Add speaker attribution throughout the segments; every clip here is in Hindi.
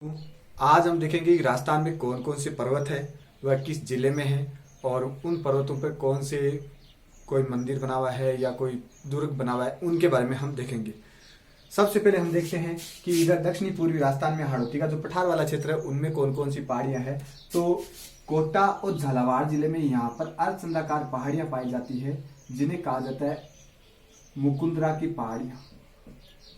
Speaker 1: आज हम देखेंगे कि राजस्थान में कौन कौन से पर्वत है, वह किस जिले में है और उन पर्वतों पर कौन से कोई मंदिर बना हुआ है या कोई दुर्ग बना हुआ है, उनके बारे में हम देखेंगे। सबसे पहले हम देखते हैं कि इधर दक्षिणी पूर्वी राजस्थान में हाड़ौती का जो पठार वाला क्षेत्र है उनमें कौन कौन सी पहाड़ियां हैं। तो कोटा और झालावाड़ जिले में यहाँ पर अर्धचंद्राकार पहाड़ियां पाई जाती है, जिन्हें कहा जाता है मुकुंदरा की पहाड़ियां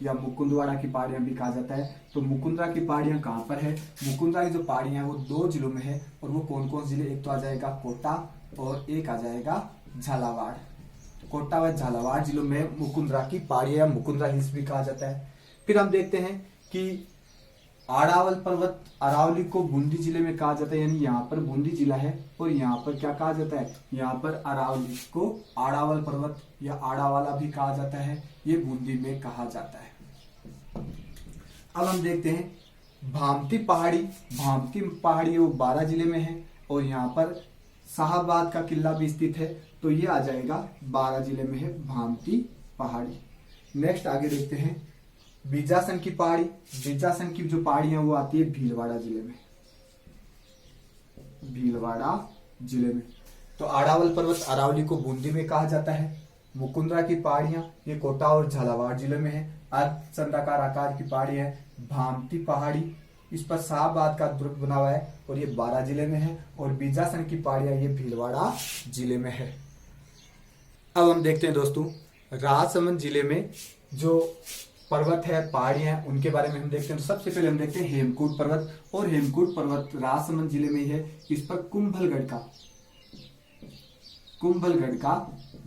Speaker 1: या मुकुंदवाड़ा की पहाड़ियां भी कहा जाता है। तो मुकुंदरा की पहाड़ियां कहाँ पर है? मुकुंदरा की जो पहाड़ियां हैं वो 2 जिलों में है, और वो कौन कौन जिले? एक तो आ जाएगा कोटा और एक आ जाएगा झालावाड़। कोटा व झालावाड़ जिलों में मुकुंदरा की पहाड़ियां या मुकुंदरा हिल्स भी कहा जाता है। फिर हम देखते हैं कि आड़ावल पर्वत अरावली को बूंदी जिले में कहा जाता है, यानी यहाँ पर बूंदी जिला है और यहाँ पर क्या कहा जाता है? यहाँ पर अरावली को आड़ावल पर्वत या आड़ावाला भी कहा जाता है, ये बूंदी में कहा जाता है। अब हम देखते हैं भामती पहाड़ी वो 12 जिले में है और यहाँ पर शाहबाद का किला भी स्थित है, तो ये आ जाएगा 12 जिले में है भामती पहाड़ी। नेक्स्ट आगे देखते हैं बीजासन की पहाड़ी। बीजासन की जो पहाड़ी है वो आती है भीलवाड़ा जिले में। भीलवाड़ा जिले में तो आड़ावल पर्वत अरावली को बूंदी में कहा जाता है। मुकुंदरा की पहाड़ियां ये कोटा और झालावाड़ जिले में है। अर्धचंद्राकार आकार की पहाड़ी है भामती पहाड़ी, इस पर शाहबाद का दुर्ग बना हुआ है और ये 12 जिले में है। और बीजासन की पहाड़ियां ये भीलवाड़ा जिले में है। अब हम देखते हैं दोस्तों राजसमंद जिले में जो पर्वत है पहाड़ियां हैं उनके बारे में हम देखते हैं। तो सबसे पहले हम देखते हैं हेमकूट पर्वत, और हेमकूट पर्वत राजसमंद जिले में ही है। इस पर कुंभलगढ़ का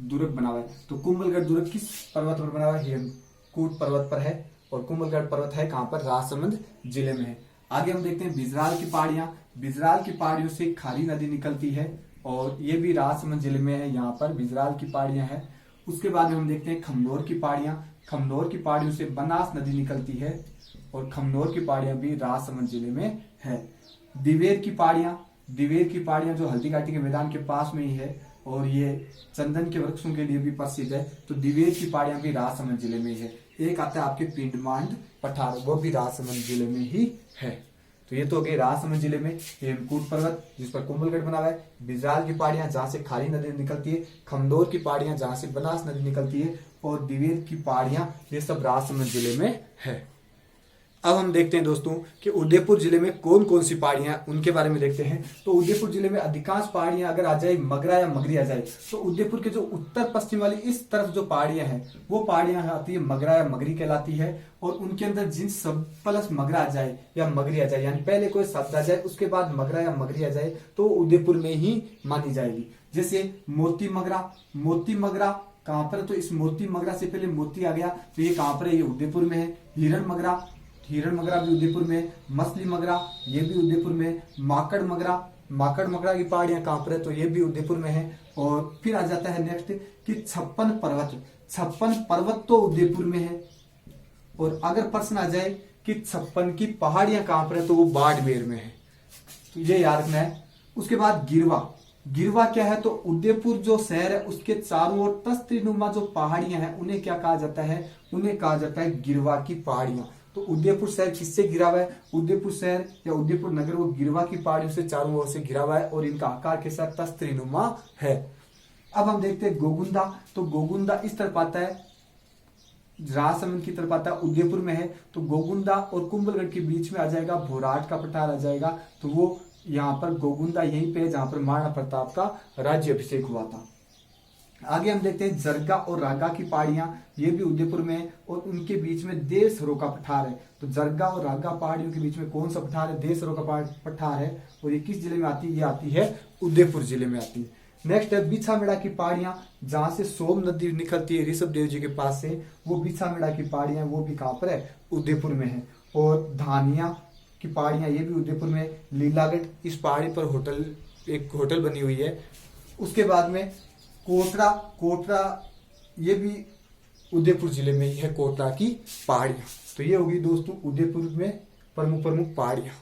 Speaker 1: दुर्ग बना हुआ है। तो कुंभलगढ़ दुर्ग किस पर्वत पर बना हुआ है? हेमकूट पर्वत पर है, और कुंभलगढ़ पर्वत है कहां पर? राजसमंद जिले में है। आगे हम देखते हैं बिजराल की पहाड़ियां। बिजराल की पहाड़ियों से खारी नदी निकलती है और ये भी राजसमंद जिले में है, यहाँ पर बिजराल की पहाड़ियां हैं। उसके बाद में हम देखते हैं खमनोर की पहाड़ियां। खमनोर की पहाड़ियों से बनास नदी निकलती है और खमनोर की पहाड़ियां भी राजसमंद जिले में है। दिवेर की पहाड़ियां जो हल्दी घाटी के मैदान के पास में ही है और ये चंदन के वृक्षों के लिए भी प्रसिद्ध है। तो दिवेर की पहाड़ियां भी राजसमंद जिले में ही है। एक आता है आपके पिंडमांड पठार, वो भी राजसमंद जिले में ही है। तो ये तो हो गए राजसमंद जिले में हेमकूट पर्वत जिस पर कुंभलगढ़ बना हुआ है, बिजराल की पहाड़ियां जहां से खारी नदी निकलती है, खमदोर की पहाड़ियां जहां से बनास नदी निकलती है, और दिवेर की पहाड़ियां ये सब राजसमंद जिले में है। अब हम देखते हैं दोस्तों कि उदयपुर जिले में कौन कौन सी पहाड़ियां उनके बारे में देखते हैं। तो उदयपुर जिले में अधिकांश पहाड़ियां अगर आ जाए मगरा या मगरी आ जाए, तो उदयपुर के जो उत्तर पश्चिम वाली इस तरफ जो पहाड़ियां हैं वो पहाड़ियां आती है मगरा या मगरी कहलाती है। और उनके अंदर जिन सब प्लस मगरा आ जाए या मगरी आ जाए, यानी पहले कोई शब्द आ जाए उसके बाद मगरा या मगरी आ जाए, तो उदयपुर में ही मानी जाएगी। जैसे मोती मगरा कहां पर? तो इस मोती मगरा से पहले मोती आ गया, तो ये कहां पर है? ये उदयपुर में है। हिरण मगरा भी उदयपुर में। मछली मगरा ये भी उदयपुर में। माकड़ मगरा की पहाड़ियां कहां पर है? तो ये भी उदयपुर में है। और फिर आ जाता है नेक्स्ट कि 56 पर्वत तो उदयपुर में है। और अगर प्रश्न आ जाए कि 56 की पहाड़ियां कहां पर है, तो वो बाड़मेर में है, तो ये याद रखना है। उसके बाद गिरवा क्या है? तो उदयपुर जो शहर है उसके चारों ओर तख्तनुमा जो पहाड़ियां हैं उन्हें क्या कहा जाता है? उन्हें कहा जाता है गिरवा की पहाड़ियां। तो उदयपुर शहर किससे घिरा हुआ है? उदयपुर शहर या उदयपुर नगर वो गिरवा की पहाड़ियों से चारों ओर से घिरा हुआ है और इनका आकार के साथ तख्तनुमा है। अब हम देखते हैं गोगुंदा। तो गोगुंदा इस तरफ आता है, राजसमंद की तरफ आता है, उदयपुर में है। तो गोगुंदा और कुंभलगढ़ के बीच में आ जाएगा भोराट का पठार आ जाएगा। तो वो यहाँ पर गोगुंदा यहीं पे है जहां पर महाराणा प्रताप का राज्य अभिषेक हुआ था। आगे हम देखते हैं जरगा और रागा की पहाड़ियां, ये भी उदयपुर में है और उनके बीच में देसरो का पठार है। तो जरगा और रागा पहाड़ियों के बीच में कौन सा पठार है? देसरो का पठार है। और ये किस जिले में आती है? ये आती है उदयपुर जिले में आती है। नेक्स्ट है बिछामेड़ा की पहाड़ियां, जहां से सोम नदी निकलती है ऋषभ देव जी के पास से, वो बिछामेड़ा की पहाड़ियां वो भी कहां पर है? उदयपुर में है। और धानिया की पहाड़ियां ये भी उदयपुर में। लीलागढ़, इस पहाड़ी पर एक होटल बनी हुई है। उसके बाद में कोटरा ये भी उदयपुर जिले में ही है, कोटरा की पहाड़ियां। तो ये होगी दोस्तों उदयपुर में प्रमुख पहाड़ियां।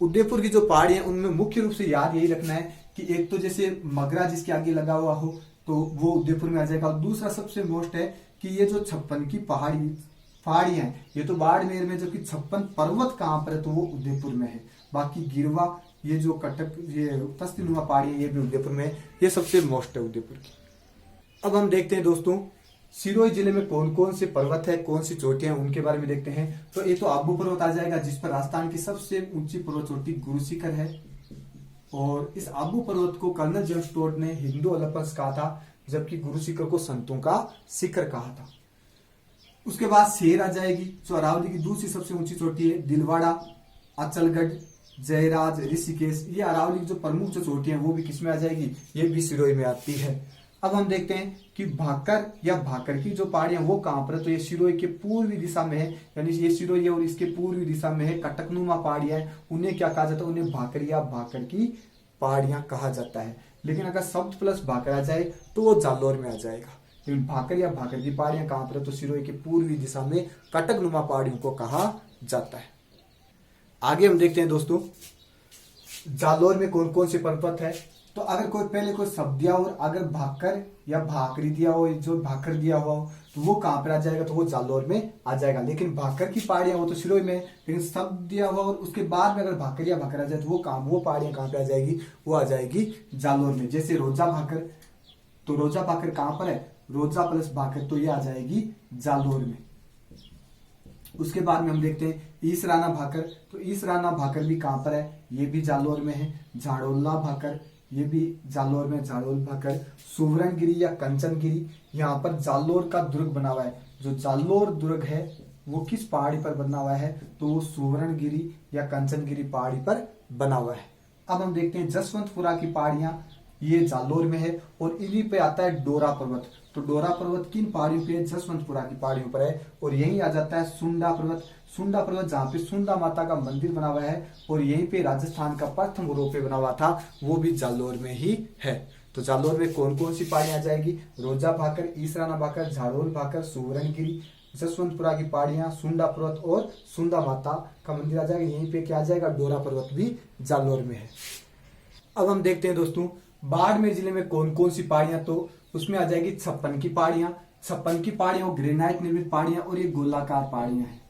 Speaker 1: उदयपुर की जो पहाड़ियां उनमें मुख्य रूप से याद यही रखना है कि एक तो जैसे मगरा जिसके आगे लगा हुआ हो तो वो उदयपुर में आ जाएगा। और दूसरा सबसे मोस्ट है कि ये जो 56 की पहाड़ियां हैं ये तो बाड़मेर में, जबकि 56 पर्वत कहाँ पर है तो वो उदयपुर में है। बाकी गिरवा, ये जो कटक, ये तस्तीनुमा पहाड़ी ये भी उदयपुर में है। ये सबसे मोस्ट है उदयपुर की। अब हम देखते हैं दोस्तों सिरोही जिले में कौन कौन से पर्वत है, कौन सी चोटियां हैं, उनके बारे में देखते हैं। तो ये तो आबू पर्वत आ जाएगा, जिस पर राजस्थान की सबसे ऊंची पर्वत चोटी गुरु शिखर है। और इस आबू पर्वत को कर्नल जेम्स टोड ने हिंदू ओलंपस कहा था, जबकि गुरु शिखर को संतों का शिखर कहा था। उसके बाद शेर आ जाएगी, जो अरावली की दूसरी सबसे ऊंची चोटी है। दिलवाड़ा, अचलगढ़, जयराज, ऋषिकेश, ये अरावली की जो प्रमुख जो चोटी है वो भी किसमें आ जाएगी, ये भी सिरोही में आती है। अब हम देखते हैं कि भाकर या भाकर की जो पहाड़ियां वो कहां पर है, तो ये सिरोही के पूर्वी दिशा में है, यानी ये सिरोही है और इसके पूर्वी दिशा में है। कटकनुमा पहाड़ियां हैं, उन्हें क्या कहा जाता है, उन्हें भाकर या भाकर की पहाड़ियां कहा जाता है। लेकिन अगर शब्द प्लस भाकर आ जाए तो वो जालौर में आ जाएगा। लेकिन भाकर या भाकर की पहाड़ियां कहां पर है, तो सिरोही के पूर्वी दिशा में कटकनुमा पहाड़ियों को कहा जाता है। आगे हम देखते हैं दोस्तों जालौर में कौन कौन से पर्वत है। तो अगर कोई पहले कोई शब्द दिया और अगर भाकर या भाकरी दिया हो, जो भाकर दिया हुआ हो, तो वो कहां पर आ जाएगा, तो वो जालौर में आ जाएगा। लेकिन भाकर की पहाड़ियां वो तो सिरोही में, लेकिन शब्द दिया हुआ और उसके बाद में अगर भाकर या भाकर आ जाए तो वो पहाड़ियां कहां पे आ जाएगी, वो आ जाएगी जालौर में। जैसे रोजा भाकर, तो रोजा भाकर कहां पर है, रोजा प्लस भाकर, तो ये आ जाएगी जालौर में। उसके बाद में हम देखते हैं ईसराना भाकर, तो ईसराना भाकर भी कहां पर है, ये भी जालौर में है। झाड़ोला भाकर, ये भी जालौर में, झाड़ोल भाकर। सुवर्णगिरी या कंचनगिरी, यहाँ पर जालौर का दुर्ग बना हुआ है। जो जालौर दुर्ग है वो किस पहाड़ी पर बना हुआ है, तो वो सुवर्णगिरी या कंचनगिरी पहाड़ी पर बना हुआ है। अब हम देखते हैं जसवंतपुरा की पहाड़ियां, ये जालौर में है और इन्हीं पे आता है डोरा पर्वत। तो डोरा पर्वत किन पहाड़ियों पे, जसवंतपुरा की पहाड़ियों पर है। और यहीं आ जाता है सुंडा पर्वत, सुंडा पर्वत जहाँ पे सुंडा माता का मंदिर बना हुआ है और यहीं पे राजस्थान का प्रथम रोपवे बना हुआ था, वो भी जालौर में ही है। तो जालौर में कौन कौन सी पहाड़ियां आ जाएगी, रोजा भाकर, ईसराना भाकर, झारोल भाकर, सुवर्णगिरी, जसवंतपुरा की पहाड़ियां, सुंडा पर्वत और सुंडा माता का मंदिर आ जाएगा। यहीं पे क्या आ जाएगा, डोरा पर्वत भी जालौर में है। अब हम देखते हैं दोस्तों बाड़मेर जिले में कौन कौन सी पहाड़ियां, तो उसमें आ जाएगी 56 की पहाड़ियां। 56 की पहाड़ियां ग्रेनाइट निर्मित पहाड़ियां और ये गोलाकार पहाड़ियां हैं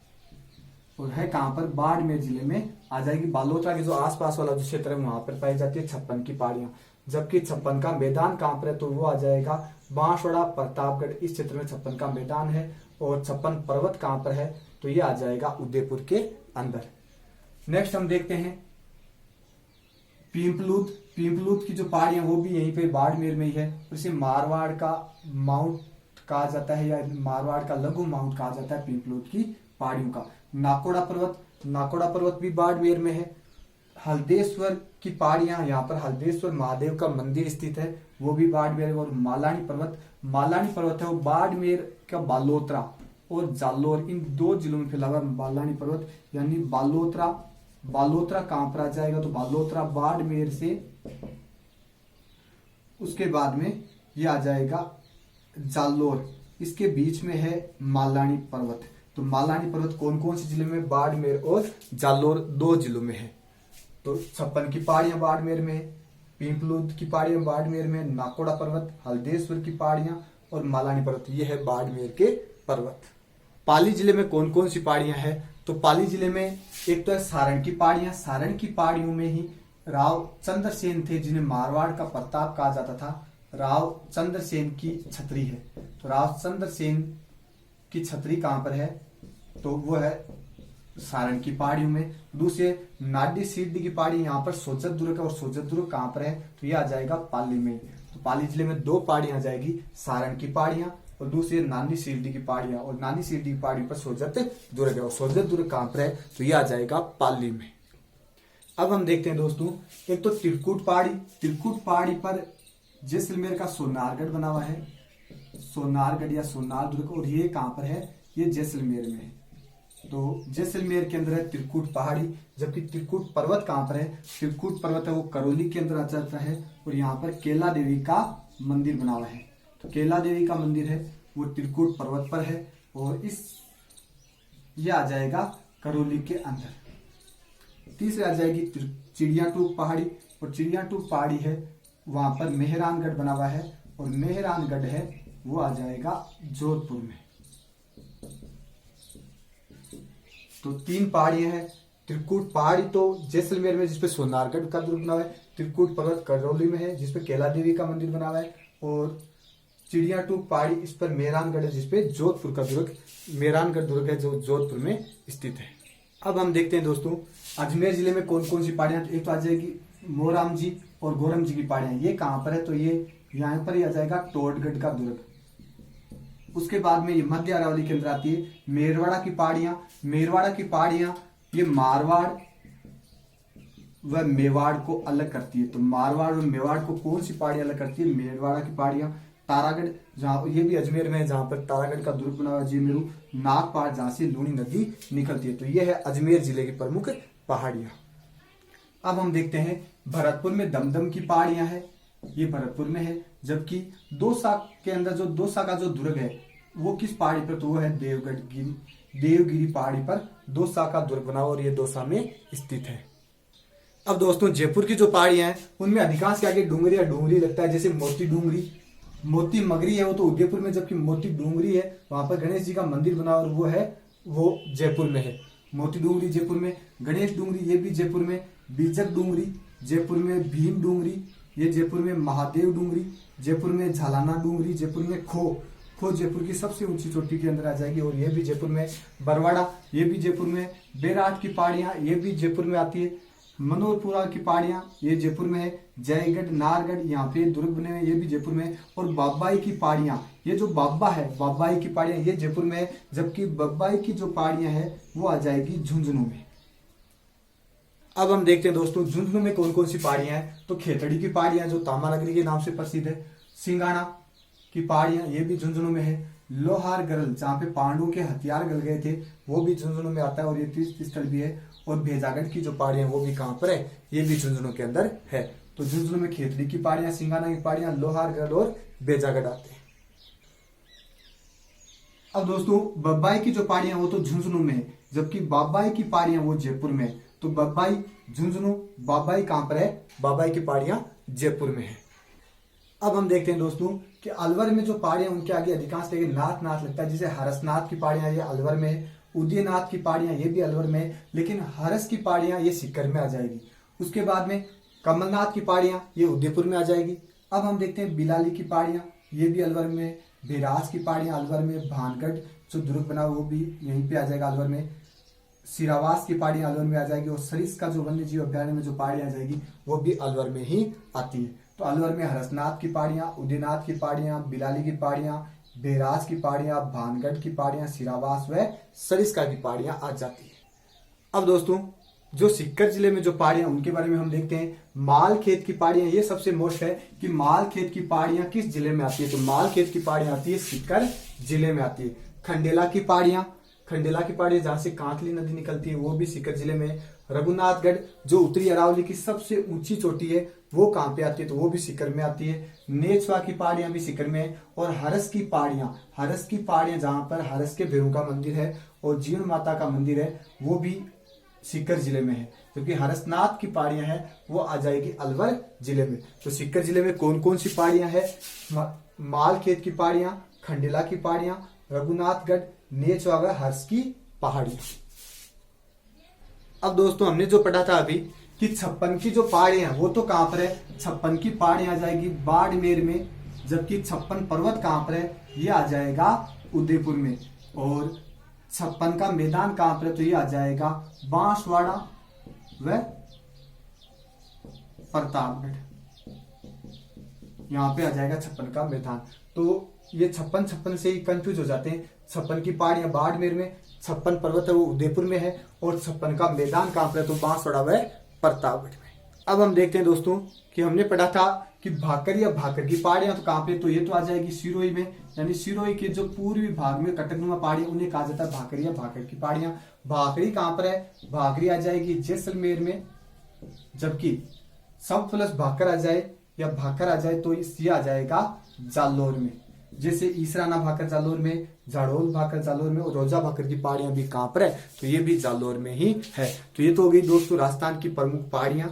Speaker 1: और है कहां पर, बाड़मेर जिले में आ जाएगी। बालोतरा के जो आसपास वाला जो क्षेत्र है वहां पर पाई जाती है 56 की पहाड़ियां। जबकि 56 का मैदान कहां पर है, तो वो आ जाएगा बांसवाड़ा, प्रतापगढ़, इस क्षेत्र में 56 का मैदान है। और 56 पर्वत कहां पर है, तो ये आ जाएगा उदयपुर के अंदर। नेक्स्ट हम देखते हैं पिंपलूद, पिंपलूद की जो पहाड़ियां वो भी यहीं पे बाड़मेर में ही है। इसे मारवाड़ का माउंट कहा जाता है या मारवाड़ का लघु माउंट कहा जाता है पिंपलूद की पहाड़ियों का। नाकोड़ा पर्वत, नाकोड़ा पर्वत भी बाड़मेर में है। हल्देश्वर की पहाड़ियां, यहाँ पर हल्देश्वर महादेव का मंदिर स्थित है, वो भी बाड़मेर। और मालानी पर्वत, मालानी पर्वत है वो बाड़मेर का बालोतरा और जालौर इन दो जिलों में फैला हुआ मालानी पर्वत। यानी बालोतरा, बालोतरा कहां पर आ जाएगा, तो बालोतरा बाड़मेर से उसके बाद में ये आ जाएगा जालौर, इसके बीच में है मालानी पर्वत। तो मालानी पर्वत कौन कौन से जिले में, बाड़मेर और जालौर दो जिलों में है। तो 56 की पहाड़ियां बाड़मेर में है, पिंपलूद की पहाड़ियां बाड़मेर में, नाकोड़ा पर्वत, हल्देश्वर की पहाड़ियां और मालानी पर्वत, ये है बाड़मेर के पर्वत। पाली जिले में कौन कौन सी पहाड़ियां हैं, तो पाली जिले में एक तो है सारण की पहाड़ियां। सारण की पहाड़ियों में ही राव चंद्रसेन थे, जिन्हें मारवाड़ का प्रताप कहा जाता था। राव चंद्रसेन की छतरी है, तो राव चंद्रसेन की छतरी कहां पर है, तो वो है सारण की पहाड़ियों में। दूसरे नाडी सीढ़ी की पहाड़ी यहाँ पर सोजत दुर्ग है और सोजत दुर्ग कहां पर है, तो ये आ जाएगा पाली में। तो पाली जिले में दो पहाड़ियां आ जाएगी, सारण की पहाड़ियां और दूसरी नानी सीढ़ी की पहाड़ियां। और नानी सीढ़ी की पहाड़ी पर सोजत दुर्ग है और सोजत दुर्ग कहां पर है, तो ये आ जाएगा पाली में। अब हम देखते हैं दोस्तों एक तो त्रिकुट पहाड़ी, त्रिकुट पहाड़ी पर जैसलमेर का सोनारगढ़ बना हुआ है, सोनारगढ़ या सोनार दुर्ग, और ये कहां पर है, ये जैसलमेर में है। तो जैसलमेर के अंदर है त्रिकुट पहाड़ी। जबकि त्रिकुट पर्वत कहां पर है, त्रिकुट पर्वत है वो करौली के अंदर आ जाता है और यहाँ पर केला देवी का मंदिर बना हुआ है। तो केला देवी का मंदिर है वो त्रिकुट पर्वत पर है और ये आ जाएगा करौली के अंदर। तीसरे आ जाएगी चिड़ियाटूप पहाड़ी, और चिड़ियाटूप पहाड़ी है वहां पर मेहरानगढ़ बना हुआ है और मेहरानगढ़ है वो आ जाएगा जोधपुर में। तो 3 पहाड़ियां हैं। त्रिकुट पहाड़ी तो जैसलमेर में जिसपे सोनारगढ़ का दुर्ग बना हुआ है। त्रिकुट पर्वत करौली में है जिसपे कैला देवी का मंदिर बना हुआ है। और चिड़िया टूक पहाड़ी इस पर मेहरानगढ़ है जिसपे जोधपुर का दुर्ग, मेहरानगढ़ दुर्ग है जो जोधपुर में स्थित है। अब हम देखते हैं दोस्तों अजमेर जिले में कौन कौन सी पहाड़ियां। एक तो आ जाएगी मोराम जी और गोरम जी की पहाड़ियां। ये कहाँ पर है, तो ये यहाँ पर ही आ जाएगा टोडगढ़ का दुर्ग। उसके बाद में ये मध्य अरावली के अंदर आती है मेरवाड़ा की पहाड़ियां। मेरवाड़ा की पहाड़ियां ये मारवाड़ व मेवाड़ को अलग करती है। तो मारवाड़ और मेवाड़ को कौन सी पहाड़ियां अलग करती है, मेरवाड़ा की पहाड़ियां। तारागढ़ जहाँ ये भी अजमेर में है, जहां पर तारागढ़ का दुर्ग बना हुआ है। जीमेरू नाग पहाड़ जहां से लूनी नदी निकलती है। तो ये है अजमेर जिले की प्रमुख पहाड़ियां। अब हम देखते हैं भरतपुर में दमदम की पहाड़ियां है, ये भरतपुर में है। जबकि दौसा के अंदर जो दौसा का जो दुर्ग है वो किस पहाड़ी पर, तो वो है देवगिरी पहाड़ी पर दौसा का दुर्ग बना और ये दौसा में स्थित है। अब दोस्तों जयपुर की जो पहाड़ियां हैं उनमें अधिकांश के आगे डूंगरी या डूंगरी लगता है, जैसे मोती डूंगरी, मोती मगरी है वो तो उदयपुर में, जबकि मोती डूंगरी है वहां पर गणेश जी का मंदिर बना और वो जयपुर में है। मोती डूंगरी जयपुर में, गणेश डूंगरी ये भी जयपुर में, बीजक डूंगरी जयपुर में, भीम डूंगरी ये जयपुर में, महादेव डूंगरी जयपुर में, झालाना डूंगरी जयपुर में, खो जयपुर की सबसे ऊंची चोटी के अंदर आ जाएगी और ये भी जयपुर में, बरवाड़ा ये भी जयपुर में, बेराट की पहाड़ियां ये भी जयपुर में आती है, मनोरपुरा की पहाड़ियां ये जयपुर में है, जयगढ़ नारगढ़ यहाँ पे दुर्ग बने हुए ये भी जयपुर में है। और बाबाई की पहाड़ियां, ये जो बाबा है बाबाई की पहाड़ियां ये जयपुर में है, जबकि बाबाई की जो पहाड़ियां है वो आ जाएगी झुंझुनू में। अब हम देखते हैं दोस्तों झुंझुनू में कौन कौन सी पहाड़ियां हैं। तो खेतड़ी की पहाड़ियां जो तामानगरी के नाम से प्रसिद्ध है, सिंगाना की पहाड़ियां ये भी झुंझुनू में है, लोहारगढ़ जहाँ पे पांडवों के हथियार गल गए थे वो भी झुंझुनू में आता है और ये तीर्थ स्थल भी है। और भेजागढ़ की जो पहाड़ियां वो भी कहाँ पर है, ये भी झुंझुनू के अंदर है। तो झुंझुनू में खेतड़ी की पहाड़ियां, सिंगाना की पहाड़ियां, लोहारगढ़ और भेजागढ़ आते हैं। अब दोस्तों बब्बाई की जो पहाड़ियां वो तो झुंझुनू में है, जबकि बाबाई की पहाड़ियां वो जयपुर में है। तो बब्बाई झुंझुनू, बाबाई कहां पर है, बाबाई की पहाड़ियां जयपुर में है। अब हम देखते हैं दोस्तों कि अलवर में जो पहाड़ियां उनके आगे अधिकांश जगह नाथ लगता है, जैसे हरसनाथ की पहाड़ियां ये अलवर में है, उदयनाथ की पहाड़ियां ये भी अलवर में है, लेकिन हरस की पहाड़ियां ये सीकर में आ जाएगी। उसके बाद में कमलनाथ की पहाड़ियां ये उदयपुर में आ जाएगी। अब हम देखते हैं बिलाली की पहाड़ियां ये भी अलवर में है, बेराज की पहाड़ियां अलवर में, भानगढ़ जो दुर्ग बना वो भी यहीं पे आ जाएगा अलवर में, सिरावास की पहाड़ियां अलवर में आ जाएगी और सरिस का जो वन्य जीव अभ्यारण्य में जो पहाड़ियां आ जाएगी वो भी अलवर में ही आती है। तो अलवर में हरसनाथ की पहाड़ियां, उदयनाथ की पहाड़ियां, बिलाली की पहाड़ियां, बेराज की पहाड़ियां, भानगढ़ की पहाड़ियां, सिरावास व सरिस्का की पहाड़ियां आ जाती है। अब दोस्तों जो सीकर जिले में जो पहाड़ियां उनके बारे में हम देखते हैं। मालखेत की पहाड़ियां ये सबसे मोस्ट है कि मालखेत की पहाड़ियां किस जिले में आती है, तो मालखेत की पहाड़ियां आती है सीकर जिले में आती है। खंडेला की पहाड़ियां, खंडेला की पहाड़ी जहां से कांकली नदी निकलती है वो भी सीकर जिले में। रघुनाथगढ़ जो उत्तरी अरावली की सबसे ऊंची चोटी है वो कहां पे आती है, तो वो भी सीकर में आती है। नेचवा की पहाड़ियां भी सीकर में है। और हरस की पहाड़ियां जहां पर हरस के भैरू का मंदिर है और जीवन माता का मंदिर है वो भी सीकर जिले में है। क्योंकि हरसनाथ की पहाड़ियां हैं वो आ जाएगी अलवर जिले में। तो सीकर जिले में कौन कौन सी पहाड़ियां हैं, मालखेत की पहाड़ियां, खंडेला की पहाड़ियां, रघुनाथगढ़, नेचवा व हर्ष की पहाड़ियां। अब दोस्तों हमने जो पढ़ा था अभी कि 56 की जो पहाड़ियां हैं वो तो कहां पर है, 56 की पहाड़ियां आ जाएगी बाड़मेर में, जबकि 56 पर्वत कहां पर है, ये आ जाएगा उदयपुर में। और 56 का मैदान कहां पर है, तो ये आ जाएगा बांसवाड़ा व प्रतापगढ़, यहाँ पे आ जाएगा 56 का मैदान। तो ये 56 से ही कंफ्यूज हो जाते हैं। 56 की पहाड़ियां बाड़मेर में, 56 पर्वत है वो उदयपुर में है और 56 का मैदान कहां पर है, तो बांसवाड़ा व प्रतापगढ़ में। अब हम देखते हैं दोस्तों कि हमने पढ़ा था कि भाकर या भाकर की पहाड़ियां तो कहां पे, तो ये तो आ जाएगी सिरोही में, यानी सिरोही के जो पूर्वी भाग में कटकनुमा पहाड़ियां उन्हें कहा जाता है भाकर या भाकर की पहाड़ियां। भाकरी कहां पर है, भाकरी आ जाएगी जैसलमेर में, जबकि सब प्लस भाकर आ जाए या भाकर आ जाए तो ये आ जाएगा जालोर में। जैसे ईसराना भाकर जालोर में, झाड़ोल भाकर जालोर में और रोजा भाकर की पहाड़ियां भी कहां पर है, तो ये भी जालोर में ही है। तो ये तो हो गई दोस्तों राजस्थान की प्रमुख पहाड़ियां।